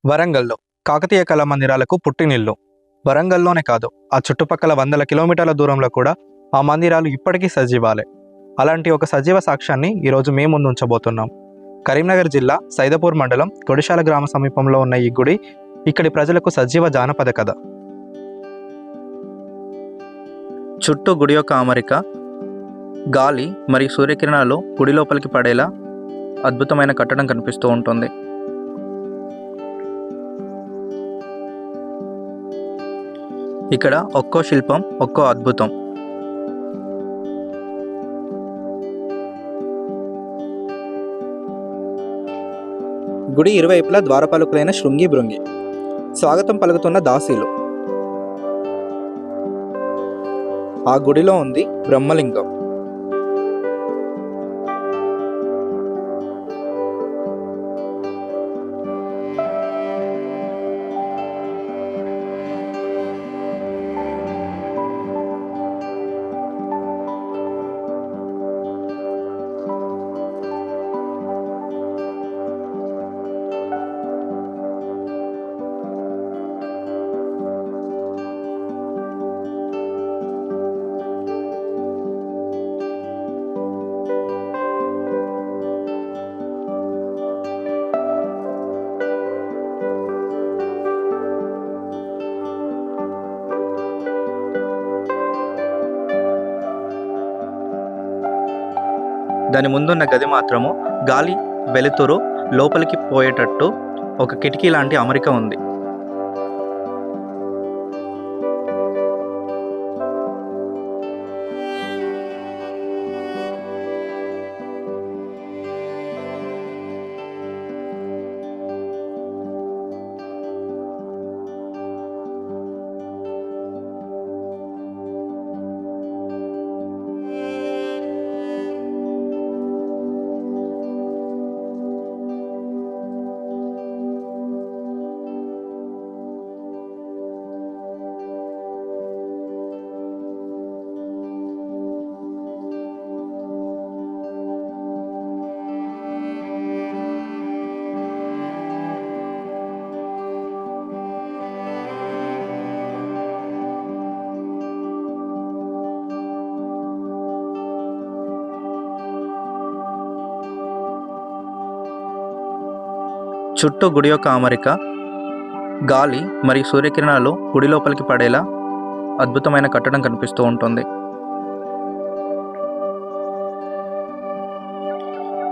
వరంగల్‌లో కాకతీయ కళామందిరాలకు పుట్టినిల్లు. వరంగల్‌లోనే కాదు, ఆ చుట్టుపక్కల వందల కిలోమీటర్ల దూరంలో కూడా ఆ మందిరాలు ఇప్పటికీ సజీవాలే. అలాంటి ఒక సజీవ సాక్ష్యాన్ని ఈరోజు మీ ముందు ఉంచబోతున్నాం. కరీంనగర్ జిల్లా సైదాపూర్ మండలం కొడిశాల గ్రామ సమీపంలో ఉన్న ఈ గుడి ఇక్కడి ప్రజలకు సజీవ జానపద కథ. చుట్టూ గుడి యొక్క అమరిక, గాలి మరియు సూర్యకిరణాలు గుడి లోపలికి పడేలా అద్భుతమైన కట్టడం కనిపిస్తూ ఉంటుంది. ఇక్కడ ఒక్కో శిల్పం ఒక్కో అద్భుతం. గుడి ఇరువైపులా ద్వారపాలకులైన శృంగి భృంగి, స్వాగతం పలుకుతున్న దాసీలు. ఆ గుడిలో ఉంది బ్రహ్మలింగం. దాని ముందున్న గది మాత్రము గాలి వెలుతురు లోపలికి పోయేటట్టు ఒక కిటికీ లాంటి అమరిక ఉంది. చుట్టూ గుడి యొక్క అమరిక, గాలి మరియు సూర్యకిరణాలు గుడి లోపలికి పడేలా అద్భుతమైన కట్టడం కనిపిస్తూ ఉంటుంది.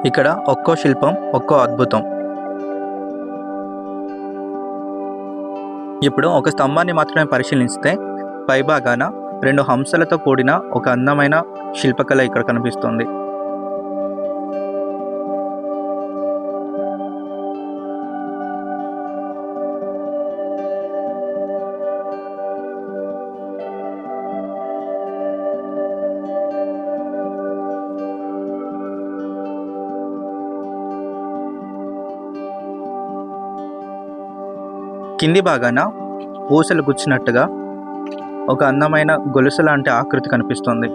ఇక్కడ ఒక్కో శిల్పం ఒక్కో అద్భుతం. ఇప్పుడు ఒక స్తంభాన్ని మాత్రమే పరిశీలిస్తే పైభాగాన 2 హంసలతో కూడిన ఒక అందమైన శిల్పకళ ఇక్కడ కనిపిస్తుంది. కింది భాగాన పూసలు గుచ్చినట్టుగా ఒక అందమైన గొలుసు లాంటి ఆకృతి కనిపిస్తుంది.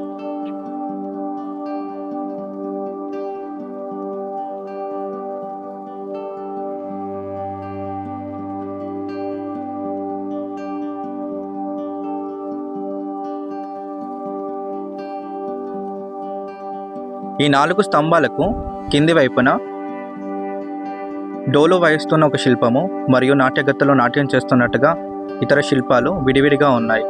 ఈ 4 స్తంభాలకు కింది వైపున డోలు వాయిస్తున్న ఒక శిల్పము మరియు నాట్యగత్తెలో నాట్యం చేస్తున్నట్టుగా ఇతర శిల్పాలు విడివిడిగా ఉన్నాయి.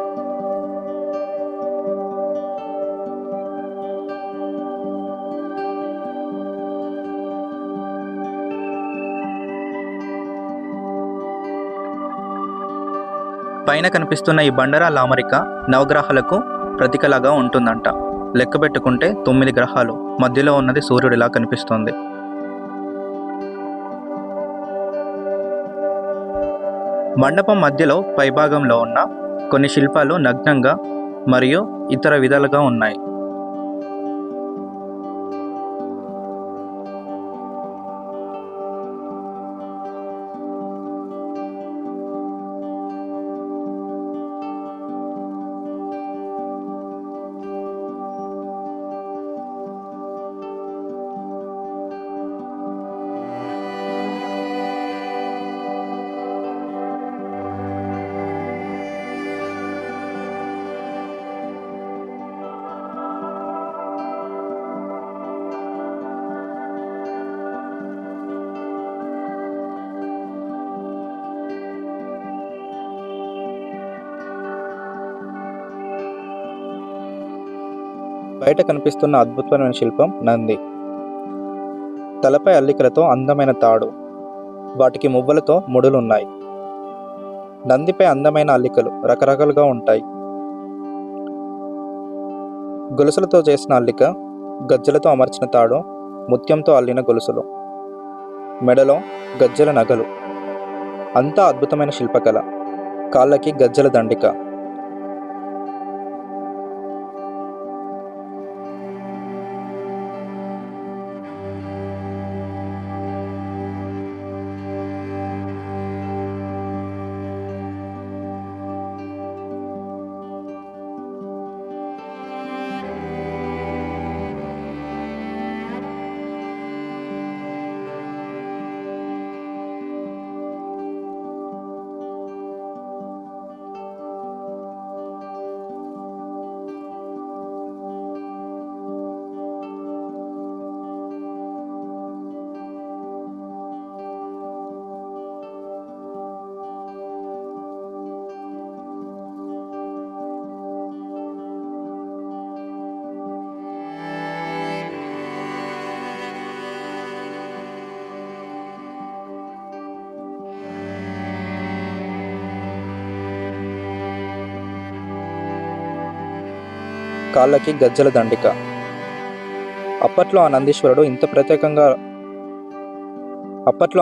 పైన కనిపిస్తున్న ఈ బండరాల అమరిక నవగ్రహాలకు ప్రతీకలాగా ఉంటుందంట. లెక్క పెట్టుకుంటే 9 గ్రహాలు, మధ్యలో ఉన్నది సూర్యుడిలా కనిపిస్తుంది. మండపం మధ్యలో పైభాగంలో ఉన్న కొన్ని శిల్పాలు నగ్నంగా మరియు ఇతర విధాలుగా ఉన్నాయి. బయట కనిపిస్తున్న అద్భుతమైన శిల్పం నంది. తలపై అల్లికలతో అందమైన తాడు, వాటికి మువ్వలతో ముడులున్నాయి. నందిపై అందమైన అల్లికలు రకరకాలుగా ఉంటాయి. గొలుసులతో చేసిన అల్లిక, గజ్జలతో అమర్చిన తాడు, ముత్యంతో అల్లిన గొలుసులు, మెడలో గజ్జల నగలు, అంతా అద్భుతమైన శిల్పకళ. కాళ్ళకి గజ్జల దండిక. కాళ్ళకి గజ్జల దండిక. అప్పట్లో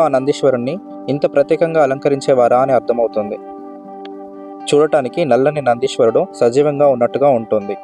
ఆ నందీశ్వరుణ్ణి ఇంత ప్రత్యేకంగా అలంకరించేవారా అని అర్థమవుతుంది. చూడటానికి నల్లని నందీశ్వరుడు సజీవంగా ఉన్నట్టుగా ఉంటుంది.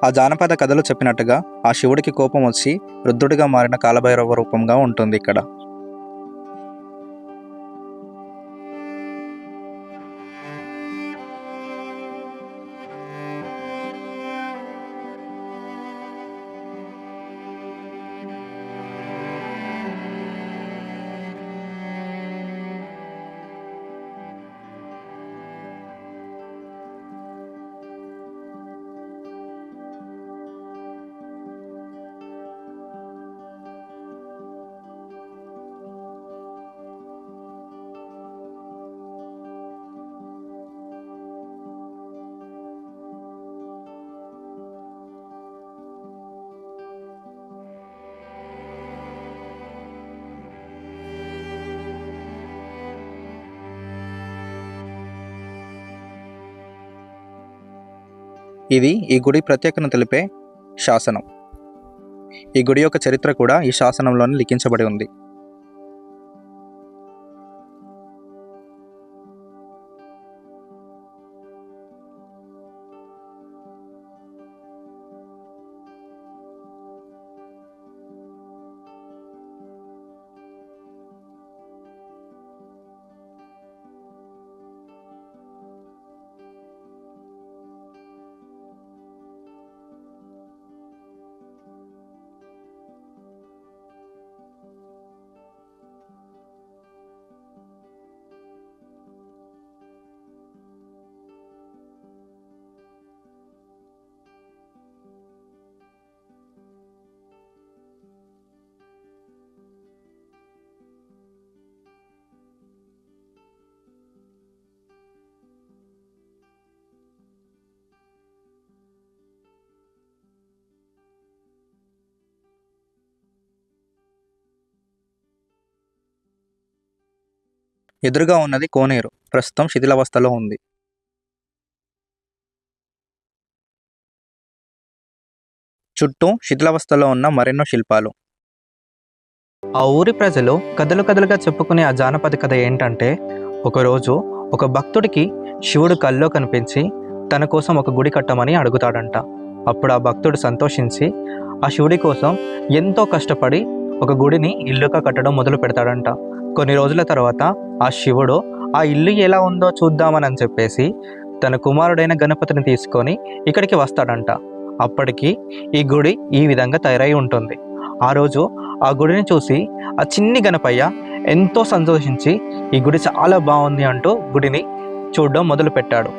ఆ జానపద కథలు చెప్పినట్టుగా ఆ శివుడికి కోపం వచ్చి రుద్రుడిగా మారిన కాలభైరవ రూపంగా ఉంటుంది ఇక్కడ. ఇది ఈ గుడి ప్రత్యేకతను తెలిపే శాసనం. ఈ గుడి యొక్క చరిత్ర కూడా ఈ శాసనంలోనే లిఖించబడి ఉంది. ఎదురుగా ఉన్నది కోనేరు, ప్రస్తుతం శిథిలావస్థలో ఉంది. చుట్టూ శిథిలావస్థలో ఉన్న మరెన్నో శిల్పాలు. ఆ ఊరి ప్రజలు కథలు కథలుగా చెప్పుకునే ఆ జానపద కథ ఏంటంటే, ఒకరోజు ఒక భక్తుడికి శివుడు కల్లో కనిపించి తన కోసం ఒక గుడి కట్టమని అడుగుతాడంట. అప్పుడు ఆ భక్తుడు సంతోషించి ఆ శివుడి కోసం ఎంతో కష్టపడి ఒక గుడిని ఇల్లుగా కట్టడం మొదలు పెడతాడంట. కొన్ని రోజుల తర్వాత ఆ శివుడు ఆ ఇల్లు ఎలా ఉందో చూద్దామని చెప్పేసి తన కుమారుడైన గణపతిని తీసుకొని ఇక్కడికి వస్తాడంట. అప్పటికి ఈ గుడి ఈ విధంగా తయారై ఉంటుంది. ఆ రోజు ఆ గుడిని చూసి ఆ చిన్ని గణపయ్య ఎంతో సంతోషించి ఈ గుడి చాలా బాగుంది అంటూ గుడిని చూడడం మొదలు పెట్టాడు.